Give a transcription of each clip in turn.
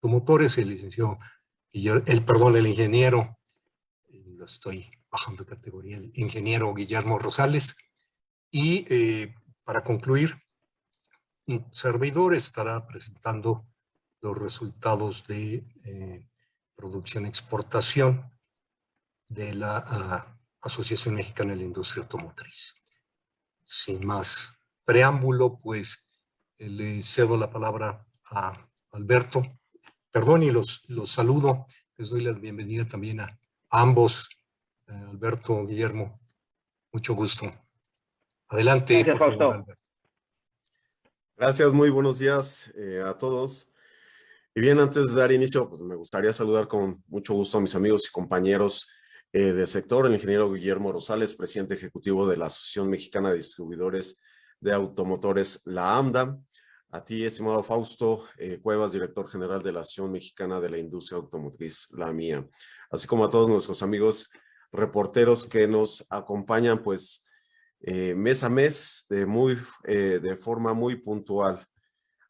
Automotores, el licenciado, el ingeniero, lo estoy bajando de categoría, el ingeniero Guillermo Rosales. Y para concluir, un servidor estará presentando los resultados de producción-exportación de la Asociación Mexicana de la Industria Automotriz. Sin más preámbulo, pues le cedo la palabra a Alberto. Perdón, y los saludo. Les doy la bienvenida también a ambos, Alberto, Guillermo. Mucho gusto. Adelante, Gracias, por favor, Fausto. Alberto. Gracias, muy buenos días a todos. Y bien, antes de dar inicio, pues me gustaría saludar con mucho gusto a mis amigos y compañeros del sector, el ingeniero Guillermo Rosales, presidente ejecutivo de la Asociación Mexicana de Distribuidores de Automotores, la AMDA. A ti, estimado Fausto Cuevas, director general de la Asociación Mexicana de la Industria Automotriz, la mía. Así como a todos nuestros amigos reporteros que nos acompañan, pues, mes a mes de forma muy puntual.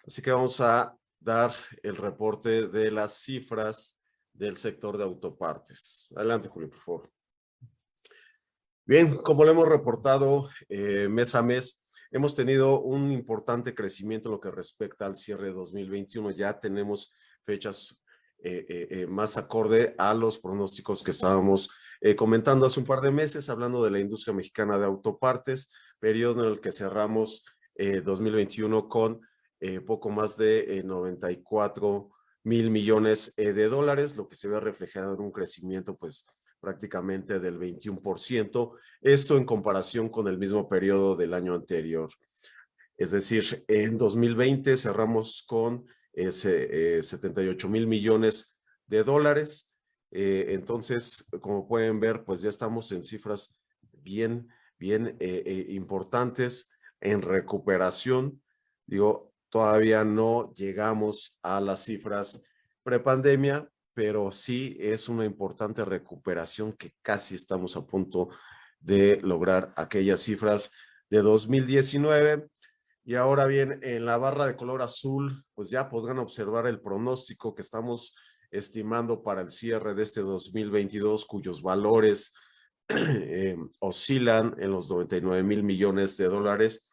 Así que vamos a dar el reporte de las cifras del sector de autopartes. Adelante, Julio, por favor. Bien, como lo hemos reportado mes a mes, hemos tenido un importante crecimiento en lo que respecta al cierre de 2021. Ya tenemos fechas más acorde a los pronósticos que estábamos comentando hace un par de meses, hablando de la industria mexicana de autopartes, periodo en el que cerramos 2021 con poco más de 94,000 millones de dólares, lo que se ve reflejado en un crecimiento pues prácticamente del 21%, esto en comparación con el mismo periodo del año anterior. Es decir, en 2020 cerramos con 78,000 millones de dólares. Entonces, como pueden ver, pues ya estamos en cifras bien importantes en recuperación. Digo, todavía no llegamos a las cifras prepandemia, pero sí es una importante recuperación que casi estamos a punto de lograr aquellas cifras de 2019. Y ahora bien, en la barra de color azul, pues ya podrán observar el pronóstico que estamos estimando para el cierre de este 2022, cuyos valores oscilan en los 99,000 millones de dólares,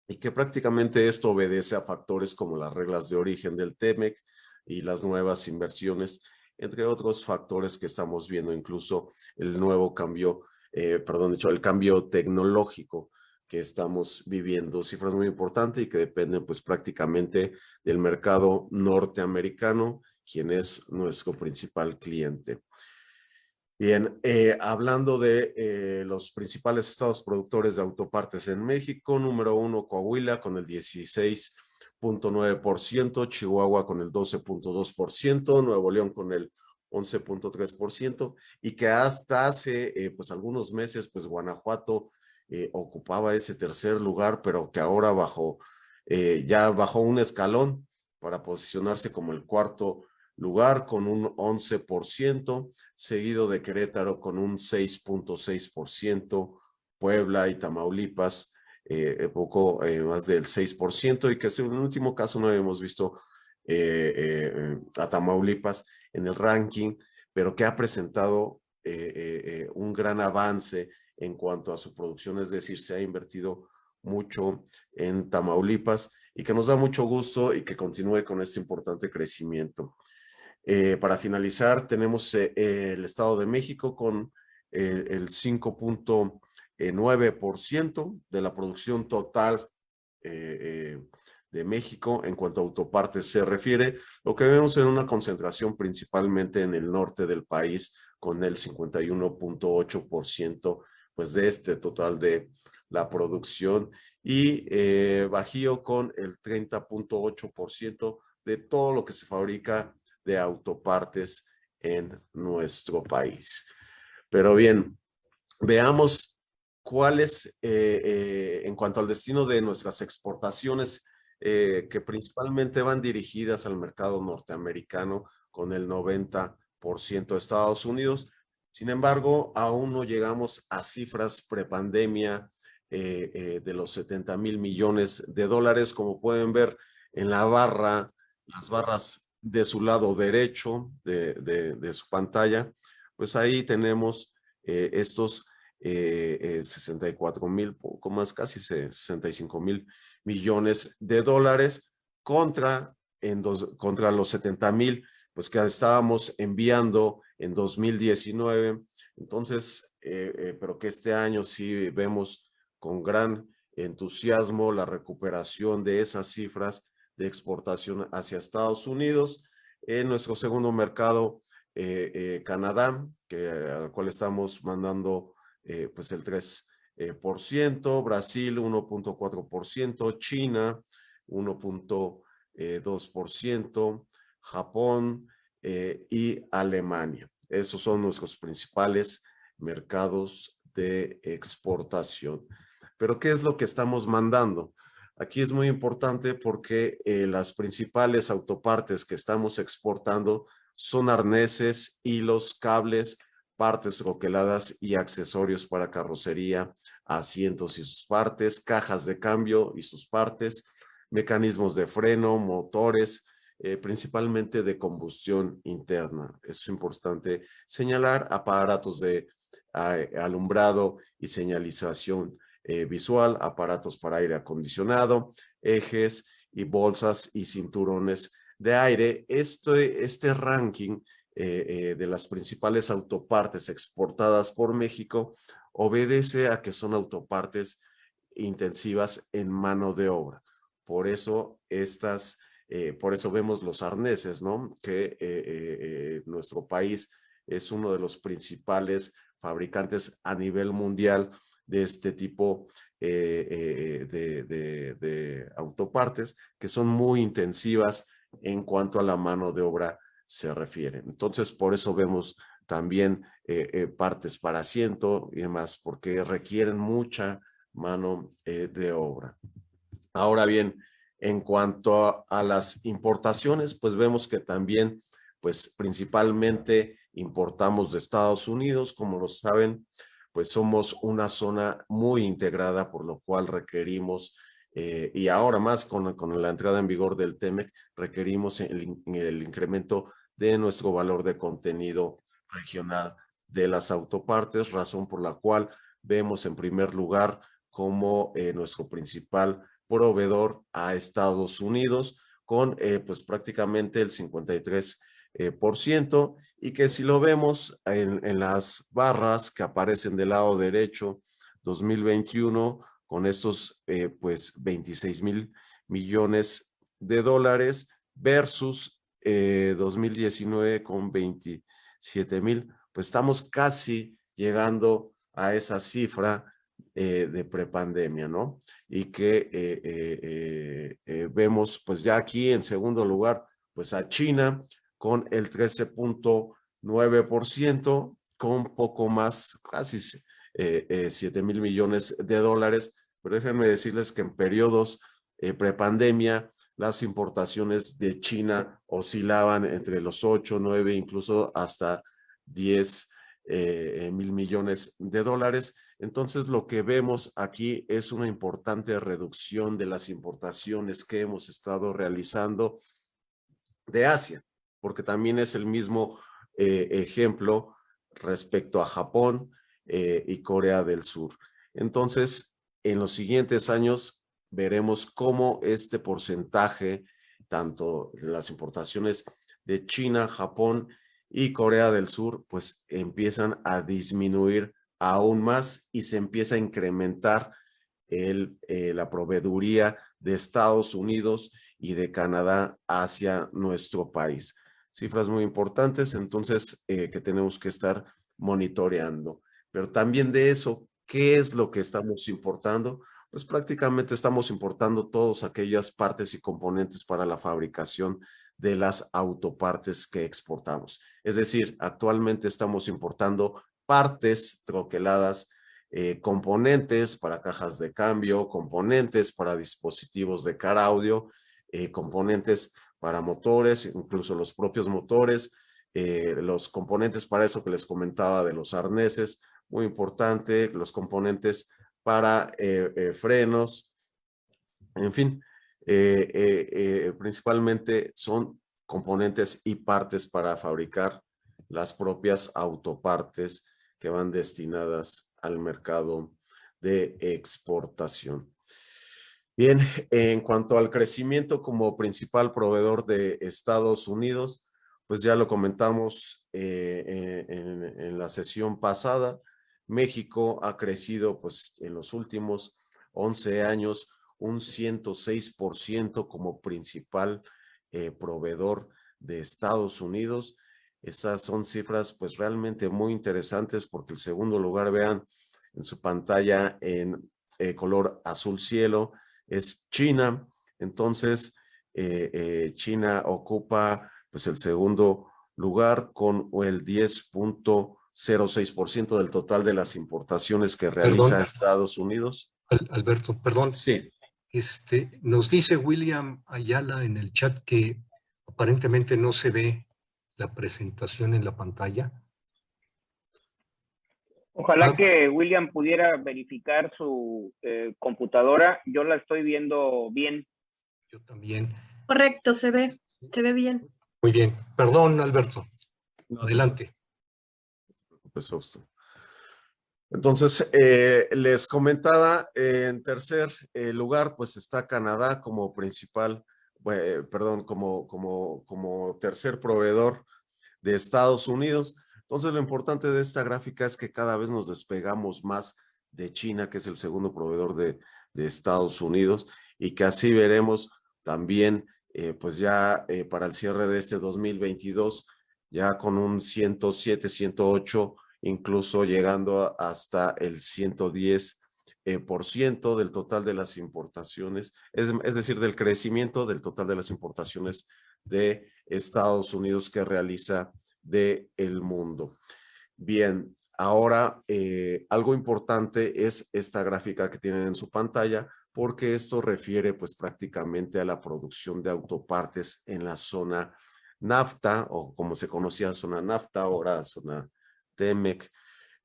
y que prácticamente esto obedece a factores como las reglas de origen del TEMEC y las nuevas inversiones, entre otros factores que estamos viendo, incluso el nuevo cambio, el cambio tecnológico que estamos viviendo, cifras muy importantes y que dependen pues prácticamente del mercado norteamericano, quien es nuestro principal cliente. Bien, hablando de los principales estados productores de autopartes en México, número 1, Coahuila con el 16,9%, Chihuahua con el 12,2%, Nuevo León con el 11,3%, y que hasta hace pues algunos meses pues Guanajuato ocupaba ese tercer lugar, pero que ahora ya bajó un escalón para posicionarse como el cuarto lugar con un 11%, seguido de Querétaro con un 6,6%, Puebla y Tamaulipas poco más del 6%, y que en el último caso no habíamos visto a Tamaulipas en el ranking, pero que ha presentado un gran avance en cuanto a su producción, es decir, se ha invertido mucho en Tamaulipas y que nos da mucho gusto y que continúe con este importante crecimiento. Para finalizar, tenemos el Estado de México con el 5,9% de la producción total de México en cuanto a autopartes se refiere, lo que vemos en una concentración principalmente en el norte del país con el 51,8% pues de este total de la producción, y Bajío con el 30,8% de todo lo que se fabrica de autopartes en nuestro país. Pero bien, veamos cuáles, en cuanto al destino de nuestras exportaciones, que principalmente van dirigidas al mercado norteamericano con el 90% de Estados Unidos. Sin embargo, aún no llegamos a cifras prepandemia de los 70,000 millones de dólares, como pueden ver en la barra, las barras de su lado derecho de su pantalla, pues ahí tenemos estos 64,000, poco más, casi 65,000 millones de dólares contra los 70,000 pues que estábamos enviando en 2019. Entonces, pero que este año sí vemos con gran entusiasmo la recuperación de esas cifras de exportación hacia Estados Unidos. En nuestro segundo mercado, Canadá, al cual estamos mandando pues el 3%, Brasil 1.4%, China 1.2%, Japón y Alemania. Esos son nuestros principales mercados de exportación. Pero ¿qué es lo que estamos mandando? Aquí es muy importante porque las principales autopartes que estamos exportando son arneses, hilos, cables, partes troqueladas y accesorios para carrocería, asientos y sus partes, cajas de cambio y sus partes, mecanismos de freno, motores, principalmente de combustión interna. Es importante señalar aparatos de alumbrado y señalización visual, aparatos para aire acondicionado, ejes y bolsas y cinturones de aire. Este ranking de las principales autopartes exportadas por México obedece a que son autopartes intensivas en mano de obra. Por eso por eso vemos los arneses, ¿no? Que nuestro país es uno de los principales fabricantes a nivel mundial de este tipo de autopartes que son muy intensivas en cuanto a la mano de obra se refiere. Entonces, por eso vemos también partes para asiento y demás, porque requieren mucha mano de obra. Ahora bien, en cuanto a las importaciones, pues vemos que también, pues principalmente importamos de Estados Unidos, como lo saben, pues somos una zona muy integrada, por lo cual requerimos, y ahora más con la entrada en vigor del TEMEC, requerimos el incremento de nuestro valor de contenido regional de las autopartes, razón por la cual vemos en primer lugar como nuestro principal proveedor a Estados Unidos con pues prácticamente el 53%, y que si lo vemos en las barras que aparecen del lado derecho, 2021 con estos pues 26,000 millones de dólares versus 2019 con 27,000, pues estamos casi llegando a esa cifra de prepandemia, ¿no? Y que vemos pues ya aquí en segundo lugar pues a China con el 13.9%, con poco más, casi 7,000 millones de dólares, pero déjenme decirles que en periodos prepandemia las importaciones de China oscilaban entre los 8, 9, incluso hasta 10,000 millones de dólares. Entonces, lo que vemos aquí es una importante reducción de las importaciones que hemos estado realizando de Asia, porque también es el mismo ejemplo respecto a Japón y Corea del Sur. Entonces, en los siguientes años veremos cómo este porcentaje, tanto de las importaciones de China, Japón y Corea del Sur, pues empiezan a disminuir aún más y se empieza a incrementar la proveeduría de Estados Unidos y de Canadá hacia nuestro país. Cifras muy importantes, entonces, que tenemos que estar monitoreando. Pero también de eso, ¿qué es lo que estamos importando? Pues prácticamente estamos importando todas aquellas partes y componentes para la fabricación de las autopartes que exportamos. Es decir, actualmente estamos importando partes troqueladas, componentes para cajas de cambio, componentes para dispositivos de car audio, componentes para motores, incluso los propios motores, los componentes para eso que les comentaba de los arneses, muy importante, los componentes para frenos, en fin, principalmente son componentes y partes para fabricar las propias autopartes que van destinadas al mercado de exportación. Bien, en cuanto al crecimiento como principal proveedor de Estados Unidos, pues ya lo comentamos en la sesión pasada. México ha crecido pues en los últimos 11 años un 106% como principal proveedor de Estados Unidos. Esas son cifras pues realmente muy interesantes porque el segundo lugar, vean en su pantalla en color azul cielo, es China. Entonces, China ocupa pues el segundo lugar con el 10.06% del total de las importaciones que realiza Perdón, Estados Unidos. Alberto, perdón. Sí. Nos dice William Ayala en el chat que aparentemente no se ve la presentación en la pantalla. Ojalá que William pudiera verificar su computadora. Yo la estoy viendo bien. Yo también. Correcto, se ve bien. Muy bien. Perdón, Alberto. Adelante. Pues justo. Entonces, les comentaba, en tercer lugar, pues está Canadá como principal, perdón, como tercer proveedor de Estados Unidos. Entonces, lo importante de esta gráfica es que cada vez nos despegamos más de China, que es el segundo proveedor de Estados Unidos, y que así veremos también, pues ya para el cierre de este 2022, ya con un 107, 108, incluso llegando hasta el 110% del total de las importaciones, es decir, del crecimiento del total de las importaciones de Estados Unidos que realiza del mundo. Bien, ahora algo importante es esta gráfica que tienen en su pantalla, porque esto refiere pues prácticamente a la producción de autopartes en la zona NAFTA, o como se conocía zona NAFTA, ahora zona TEMEC,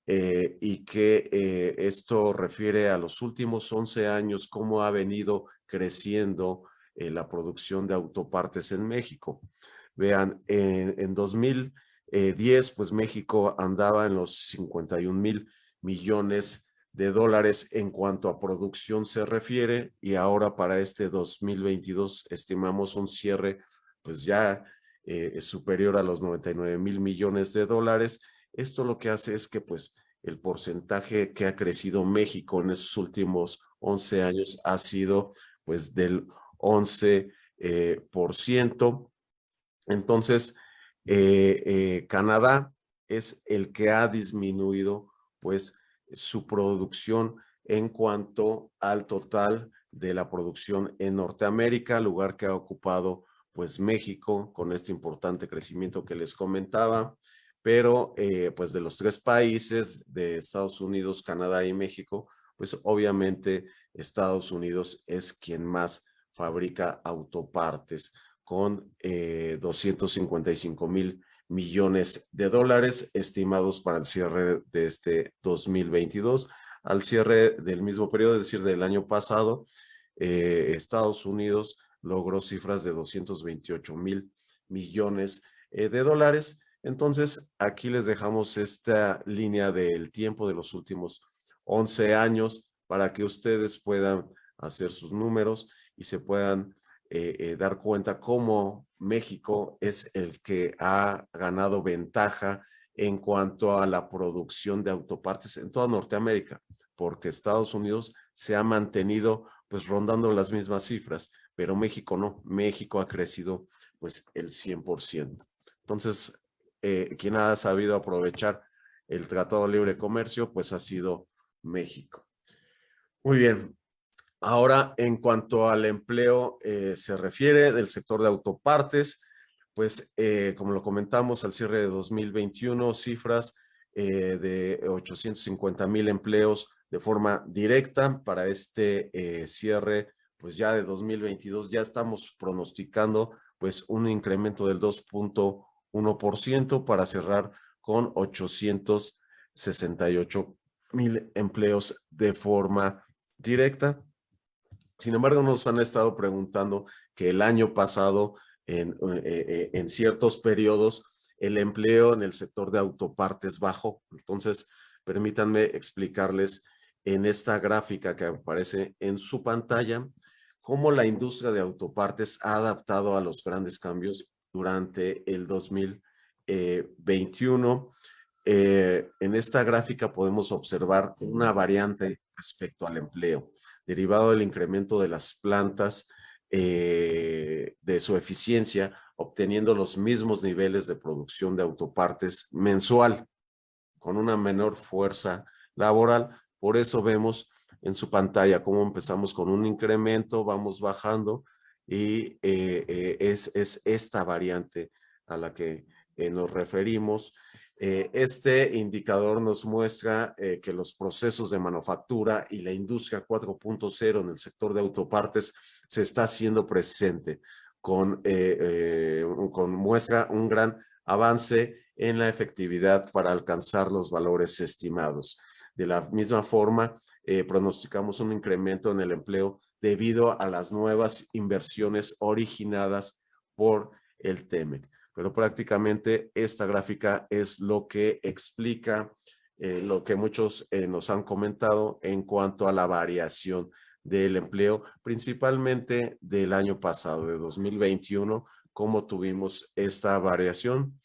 y que esto refiere a los últimos 11 años, cómo ha venido creciendo la producción de autopartes en México. Vean, en 2010, pues México andaba en los 51,000 millones de dólares en cuanto a producción se refiere, y ahora para este 2022 estimamos un cierre pues ya superior a los 99,000 millones de dólares. Esto lo que hace es que pues el porcentaje que ha crecido México en esos últimos 11 años ha sido pues del 11%. Entonces, Canadá es el que ha disminuido pues su producción en cuanto al total de la producción en Norteamérica, lugar que ha ocupado pues México con este importante crecimiento que les comentaba, pero pues de los tres países, de Estados Unidos, Canadá y México, pues obviamente Estados Unidos es quien más fabrica autopartes, con 255,000 millones de dólares estimados para el cierre de este 2022. Al cierre del mismo periodo, es decir, del año pasado, Estados Unidos logró cifras de 228,000 millones de dólares. Entonces, aquí les dejamos esta línea del tiempo de los últimos 11 años para que ustedes puedan hacer sus números y se puedan dar cuenta cómo México es el que ha ganado ventaja en cuanto a la producción de autopartes en toda Norteamérica, porque Estados Unidos se ha mantenido pues rondando las mismas cifras, pero México no, México ha crecido pues el 100%. Entonces, quien ha sabido aprovechar el Tratado de Libre Comercio pues ha sido México. Muy bien. Ahora, en cuanto al empleo se refiere del sector de autopartes, pues como lo comentamos al cierre de 2021, cifras de 850,000 empleos de forma directa. Para este cierre, pues ya de 2022 ya estamos pronosticando pues un incremento del 2.1% para cerrar con 868,000 empleos de forma directa. Sin embargo, nos han estado preguntando que el año pasado en ciertos periodos el empleo en el sector de autopartes bajó. Entonces, permítanme explicarles en esta gráfica que aparece en su pantalla cómo la industria de autopartes ha adaptado a los grandes cambios durante el 2021. En esta gráfica podemos observar una variante respecto al empleo, derivado del incremento de las plantas, de su eficiencia, obteniendo los mismos niveles de producción de autopartes mensual, con una menor fuerza laboral. Por eso vemos en su pantalla cómo empezamos con un incremento, vamos bajando, y es esta variante a la que nos referimos. Este indicador nos muestra que los procesos de manufactura y la industria 4.0 en el sector de autopartes se está haciendo presente, muestra un gran avance en la efectividad para alcanzar los valores estimados. De la misma forma, pronosticamos un incremento en el empleo debido a las nuevas inversiones originadas por el TEMEC. Pero prácticamente esta gráfica es lo que explica lo que muchos nos han comentado en cuanto a la variación del empleo, principalmente del año pasado, de 2021, cómo tuvimos esta variación.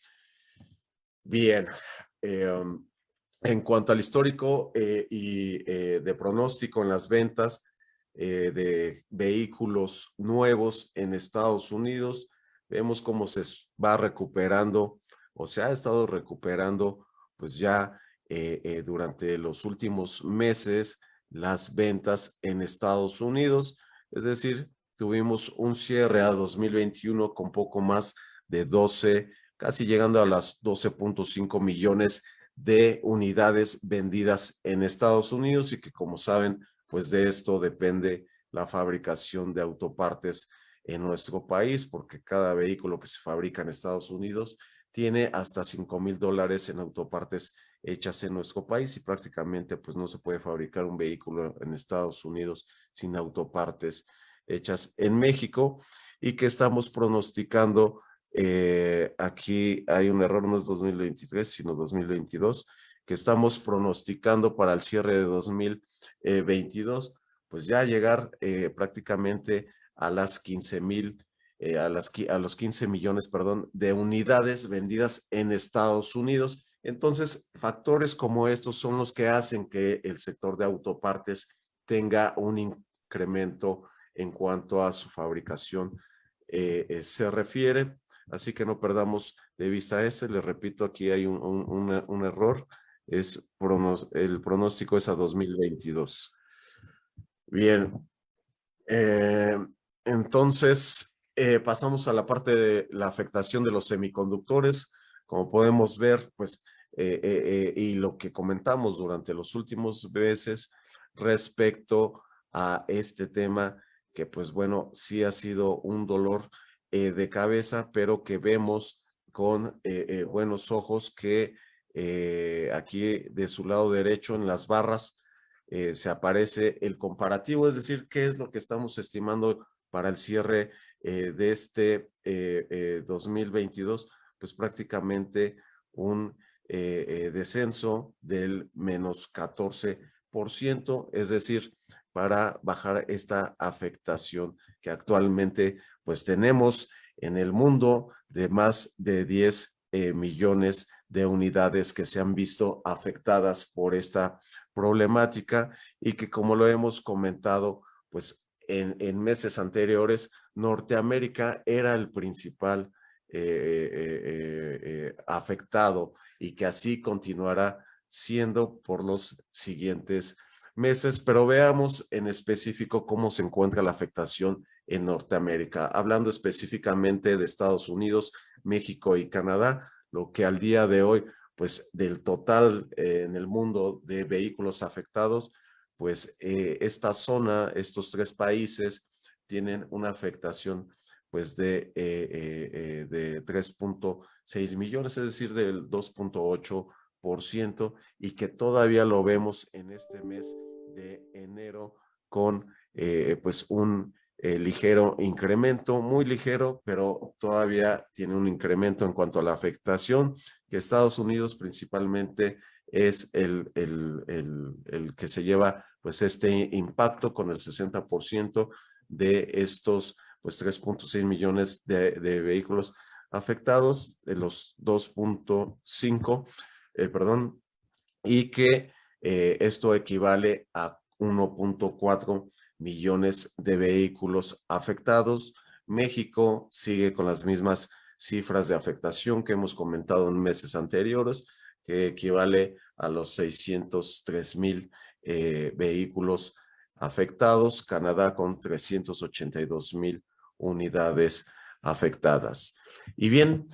Bien, en cuanto al histórico de pronóstico en las ventas de vehículos nuevos en Estados Unidos, vemos cómo se va recuperando o se ha estado recuperando pues ya durante los últimos meses las ventas en Estados Unidos. Es decir, tuvimos un cierre a 2021 con poco más de 12, casi llegando a las 12.5 millones de unidades vendidas en Estados Unidos, y que, como saben, pues de esto depende la fabricación de autopartes en nuestro país, porque cada vehículo que se fabrica en Estados Unidos tiene hasta $5,000 en autopartes hechas en nuestro país, y prácticamente pues no se puede fabricar un vehículo en Estados Unidos sin autopartes hechas en México, y que estamos pronosticando, aquí hay un error, no es 2023 sino 2022, que estamos pronosticando para el cierre de 2022 pues ya llegar prácticamente a las 15,000, a los 15 millones, perdón, de unidades vendidas en Estados Unidos. Entonces, factores como estos son los que hacen que el sector de autopartes tenga un incremento en cuanto a su fabricación se refiere. Así que no perdamos de vista ese. Les repito, aquí hay un error. El pronóstico es a 2022. Bien. Entonces, pasamos a la parte de la afectación de los semiconductores. Como podemos ver, pues, y lo que comentamos durante los últimos meses respecto a este tema, que pues bueno, sí ha sido un dolor de cabeza, pero que vemos con buenos ojos que aquí de su lado derecho en las barras se aparece el comparativo, es decir, qué es lo que estamos estimando para el cierre de este 2022, pues prácticamente un descenso del menos 14%, es decir, para bajar esta afectación que actualmente pues tenemos en el mundo de más de 10 millones de unidades que se han visto afectadas por esta problemática, y que, como lo hemos comentado, pues en meses anteriores, Norteamérica era el principal afectado, y que así continuará siendo por los siguientes meses. Pero veamos en específico cómo se encuentra la afectación en Norteamérica, hablando específicamente de Estados Unidos, México y Canadá, lo que al día de hoy, pues del total en el mundo de vehículos afectados, pues esta zona, estos tres países tienen una afectación pues de 3.6 millones, es decir, del 2.8%, y que todavía lo vemos en este mes de enero con pues un ligero incremento, muy ligero, pero todavía tiene un incremento en cuanto a la afectación, que Estados Unidos principalmente es el que se lleva pues este impacto con el 60% de estos pues 3.6 millones de vehículos afectados, de los 2.5, perdón, y que esto equivale a 1.4 millones de vehículos afectados. México sigue con las mismas cifras de afectación que hemos comentado en meses anteriores, que equivale a los 603,000 vehículos afectados, Canadá con 382,000 unidades afectadas. Y bien,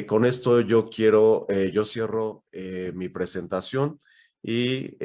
con esto yo cierro mi presentación y